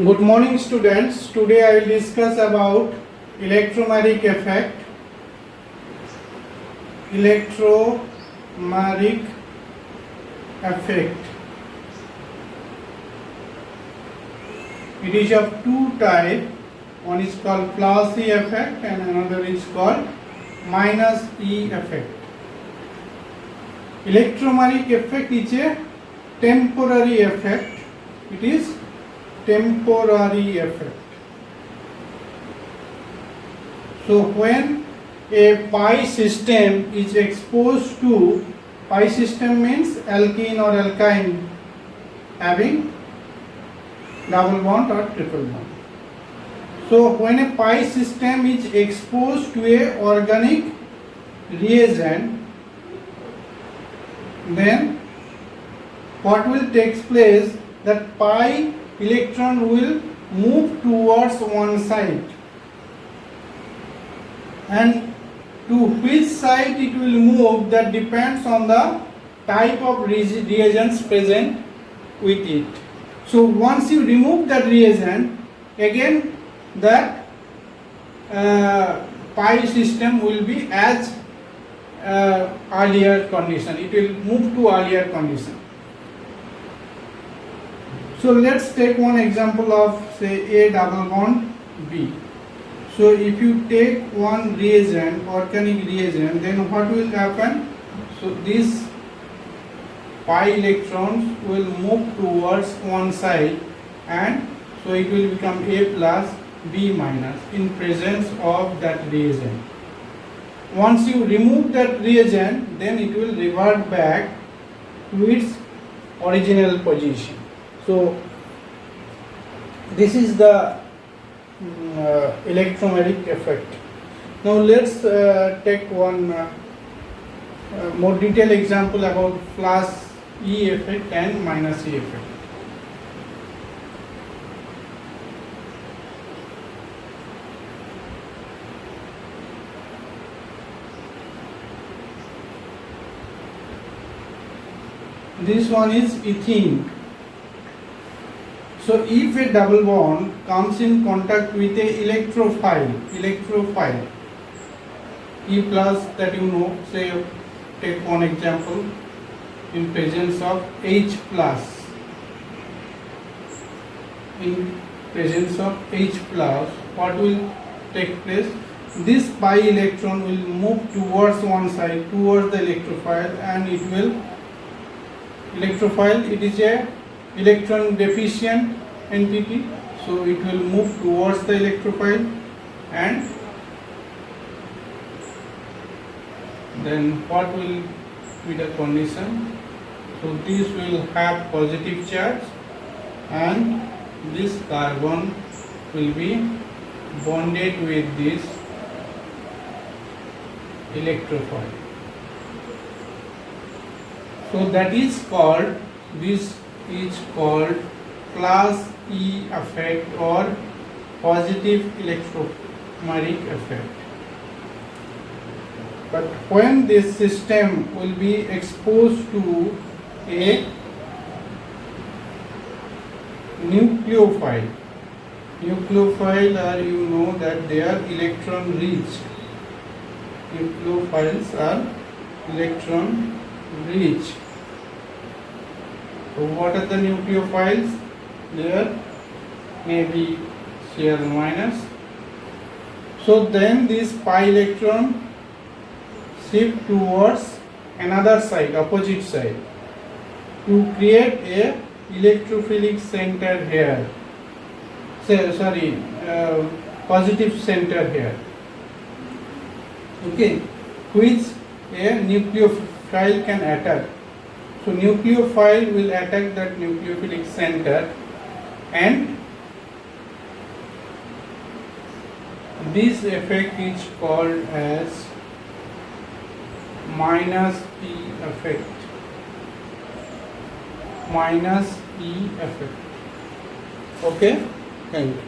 Good morning students. Today I will discuss about electromagnetic effect. Electromagnetic effect. It is of two types. One is called plus E effect and another is called minus E effect. Electromagnetic effect is a temporary effect. It is temporary effect. So when a pi system is exposed to, pi system means alkene or alkyne having double bond or triple bond. So when a pi system is exposed to a organic reagent, then what will take place, that pi electron will move towards one side, and to which side it will move, that depends on the type of reagents present with it. So once you remove that reagent, again that pi system will be as earlier condition, it will move to earlier condition. So let's take one example of, say, A double bond B. So if you take one reagent, organic reagent, then what will happen? So these pi electrons will move towards one side, and so it will become A plus B minus in presence of that reagent. Once you remove that reagent, then it will revert back to its original position. So this is the electromagnetic effect. Now let's take one more detailed example about plus E effect and minus E effect. This one is ethene. So if a double bond comes in contact with a electrophile, E plus, that you know, say take one example, in presence of H plus, what will take place? This pi electron will move towards one side, towards the electrophile, and it will, electrophile, it is a electron deficient entity, so it will move towards the electrophile, and then what will be the condition? So this will have positive charge, and this carbon will be bonded with this electrophile. So that is called, this is called plus E effect or positive electromagnetic effect. But when this system will be exposed to a nucleophile are, you know that they are electron rich. Nucleophiles are electron rich. So what are the nucleophiles? There may be Cl minus. So then this pi electron shift towards another side, opposite side, to create a electrophilic center here. Positive center here. Okay, which a nucleophile can attack. So nucleophile will attack that nucleophilic center, and this effect is called as minus E effect. Okay, thank you.